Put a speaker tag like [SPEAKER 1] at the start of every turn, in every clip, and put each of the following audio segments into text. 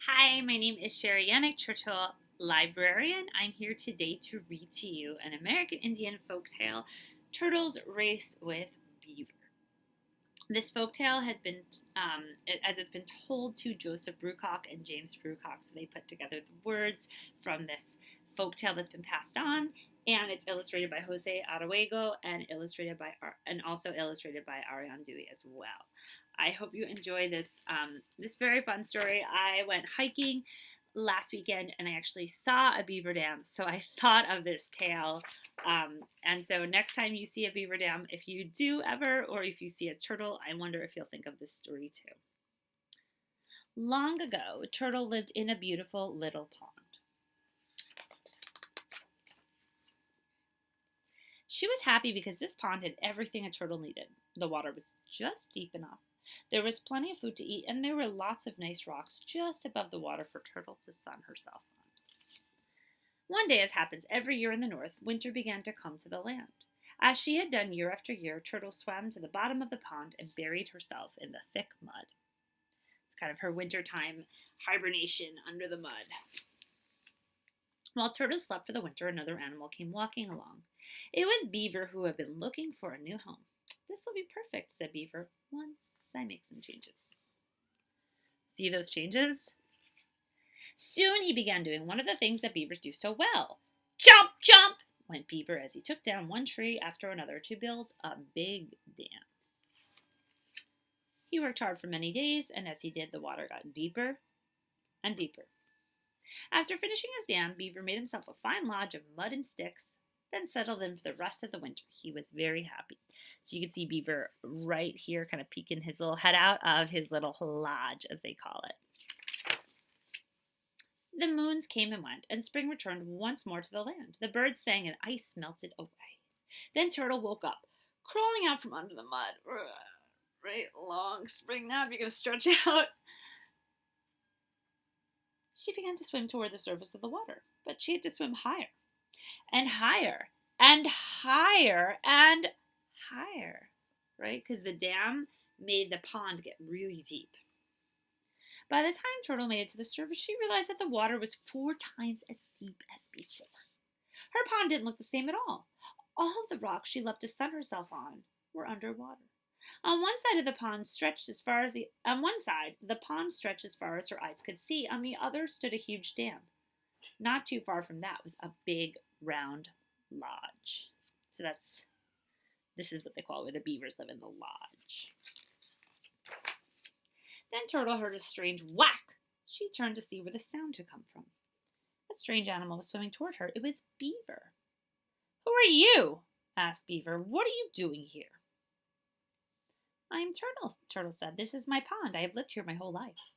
[SPEAKER 1] Hi, my name is Cherie Yanek, Churchill Librarian. I'm here today to read to you an American Indian folktale, Turtles Race with Beaver. This folktale has been, as it's been told to Joseph Bruchac and James Bruchac, so they put together the words from this folktale that's been passed on, and it's illustrated by Jose Aruego and also illustrated by Ariane Dewey as well. I hope you enjoy this very fun story. I went hiking last weekend and I actually saw a beaver dam, so I thought of this tale. And so next time you see a beaver dam, if you do ever, or if you see a turtle, I wonder if you'll think of this story too. Long ago, a turtle lived in a beautiful little pond. She was happy because this pond had everything a turtle needed. The water was just deep enough. There was plenty of food to eat, and there were lots of nice rocks just above the water for Turtle to sun herself on. One day, as happens every year in the north, winter began to come to the land. As she had done year after year, Turtle swam to the bottom of the pond and buried herself in the thick mud. It's kind of her wintertime hibernation under the mud. While Turtle slept for the winter, another animal came walking along. It was Beaver, who had been looking for a new home. "This will be perfect," said Beaver, "once I make some changes." See those changes? Soon he began doing one of the things that beavers do so well. Jump, jump, went Beaver as he took down one tree after another to build a big dam. He worked hard for many days, and as he did, the water got deeper and deeper. After finishing his dam, Beaver made himself a fine lodge of mud and sticks, then settled in for the rest of the winter. He was very happy. So you can see Beaver right here kind of peeking his little head out of his little lodge, as they call it. The moons came and went, and spring returned once more to the land. The birds sang and ice melted away. Then Turtle woke up, crawling out from under the mud. Right long spring nap, you're going to stretch out. She began to swim toward the surface of the water, but she had to swim higher and higher and higher and higher, right? Because the dam made the pond get really deep. By the time Turtle made it to the surface, she realized that the water was 4 times as deep as before. Her pond didn't look the same at all. All of the rocks she loved to sun herself on were underwater. On one side, the pond stretched as far as her eyes could see. On the other stood a huge dam. Not too far from that was a big round lodge. So this is what they call it, where the beavers live, in the lodge. Then Turtle heard a strange whack. She turned to see where the sound had come from. A strange animal was swimming toward her. It was Beaver. "Who are you?" asked Beaver. "What are you doing here?" "I am Turtle said. "This is my pond. I have lived here my whole life."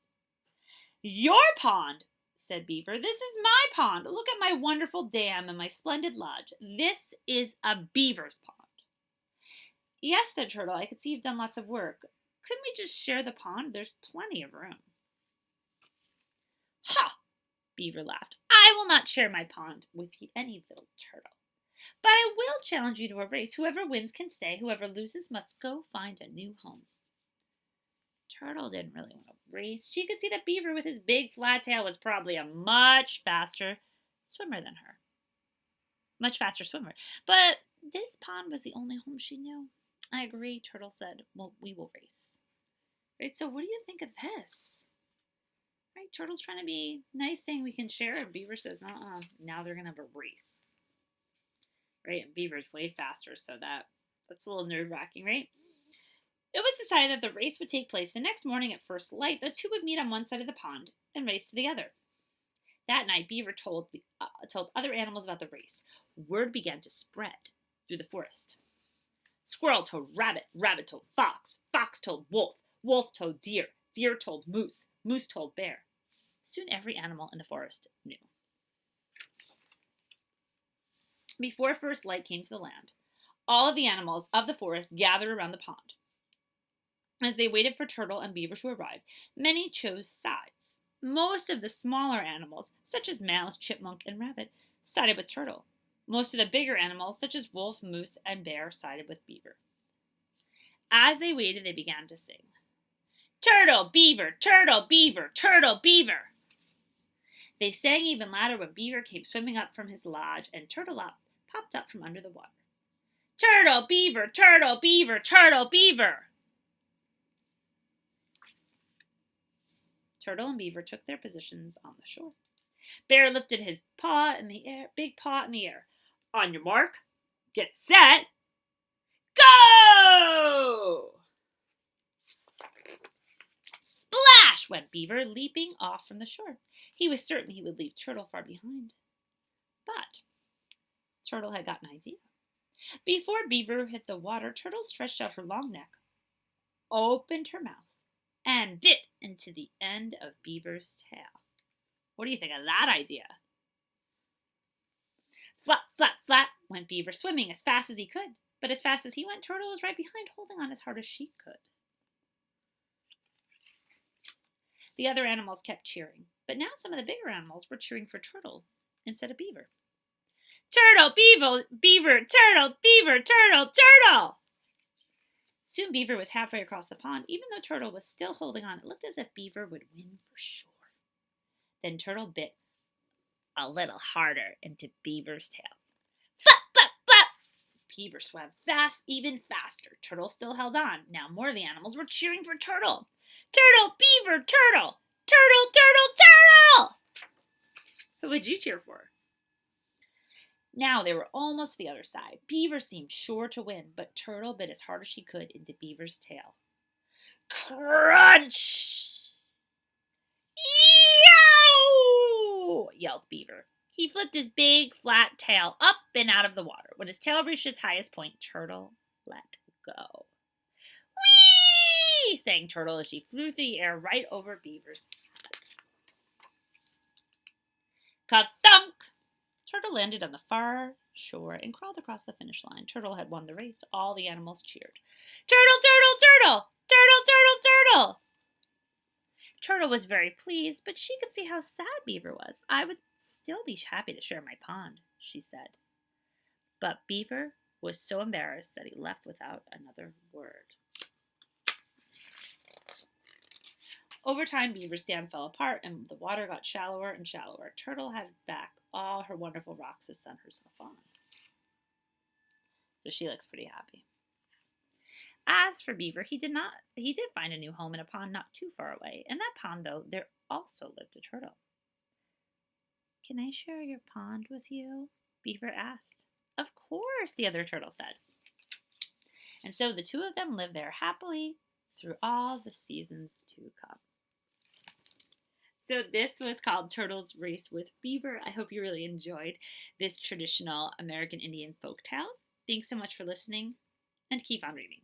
[SPEAKER 1] "Your pond?" said Beaver. "This is my pond. Look at my wonderful dam and my splendid lodge. This is a beaver's pond." "Yes," said Turtle. "I could see you've done lots of work. Couldn't we just share the pond? There's plenty of room." "Ha!" Beaver laughed. "I will not share my pond with any little turtle. But I will challenge you to a race. Whoever wins can stay. Whoever loses must go find a new home." Turtle didn't really want to race. She could see that Beaver with his big flat tail was probably a much faster swimmer than her. Much faster swimmer. But this pond was the only home she knew. "I agree," Turtle said. "Well, we will race." Right, so what do you think of this? Right, Turtle's trying to be nice, saying we can share, and Beaver says, now they're going to have a race. Right, and Beaver's way faster, so that's a little nerve-wracking, right? It was decided that the race would take place the next morning at first light. The two would meet on one side of the pond and race to the other. That night, Beaver told other animals about the race. Word began to spread through the forest. Squirrel told rabbit, rabbit told fox, fox told wolf, wolf told deer, deer told moose, moose told bear. Soon every animal in the forest knew. Before first light came to the land, all of the animals of the forest gathered around the pond. As they waited for Turtle and Beaver to arrive, many chose sides. Most of the smaller animals, such as mouse, chipmunk, and rabbit, sided with Turtle. Most of the bigger animals, such as wolf, moose, and bear, sided with Beaver. As they waited, they began to sing. "Turtle, Beaver, Turtle, Beaver, Turtle, Beaver." They sang even louder when Beaver came swimming up from his lodge and Turtle popped up from under the water. Turtle, Beaver, Turtle, Beaver, Turtle, Beaver! Turtle and Beaver took their positions on the shore. Bear lifted his paw in the air, big paw in the air. On your mark, get set, go! Splash went Beaver, leaping off from the shore. He was certain he would leave Turtle far behind. But Turtle had got an idea. Before Beaver hit the water, Turtle stretched out her long neck, opened her mouth, and bit into the end of Beaver's tail. What do you think of that idea? Flap, flap, flap went Beaver, swimming as fast as he could. But as fast as he went, Turtle was right behind, holding on as hard as she could. The other animals kept cheering, but now some of the bigger animals were cheering for Turtle instead of Beaver. Turtle, Beaver, Beaver, Turtle, Beaver, Turtle, Turtle! Soon Beaver was halfway across the pond. Even though Turtle was still holding on, it looked as if Beaver would win for sure. Then Turtle bit a little harder into Beaver's tail. Flap, flap, flap! Beaver swam fast, even faster. Turtle still held on. Now more of the animals were cheering for Turtle. Turtle, Beaver, Turtle! Turtle, Turtle, Turtle! Who would you cheer for? Now they were almost the other side. Beaver seemed sure to win, but Turtle bit as hard as she could into Beaver's tail. Crunch! Yow! Yelled Beaver. He flipped his big, flat tail up and out of the water. When his tail reached its highest point, Turtle let go. Whee! Sang Turtle as she flew through the air right over Beaver's head. Ka-thunk! Turtle landed on the far shore and crawled across the finish line. Turtle had won the race. All the animals cheered. Turtle, Turtle, Turtle! Turtle, Turtle, Turtle! Turtle was very pleased, but she could see how sad Beaver was. I would still be happy to share my pond, she said. But Beaver was so embarrassed that he left without another word. Over time, Beaver's dam fell apart, and the water got shallower and shallower. Turtle had back all her wonderful rocks to sun herself on. So she looks pretty happy. As for Beaver, he did find a new home in a pond not too far away. In that pond, though, there also lived a turtle. Can I share your pond with you? Beaver asked. Of course, the other turtle said. And so the two of them lived there happily through all the seasons to come. So this was called Turtle's Race with Beaver. I hope you really enjoyed this traditional American Indian folktale. Thanks so much for listening, and keep on reading.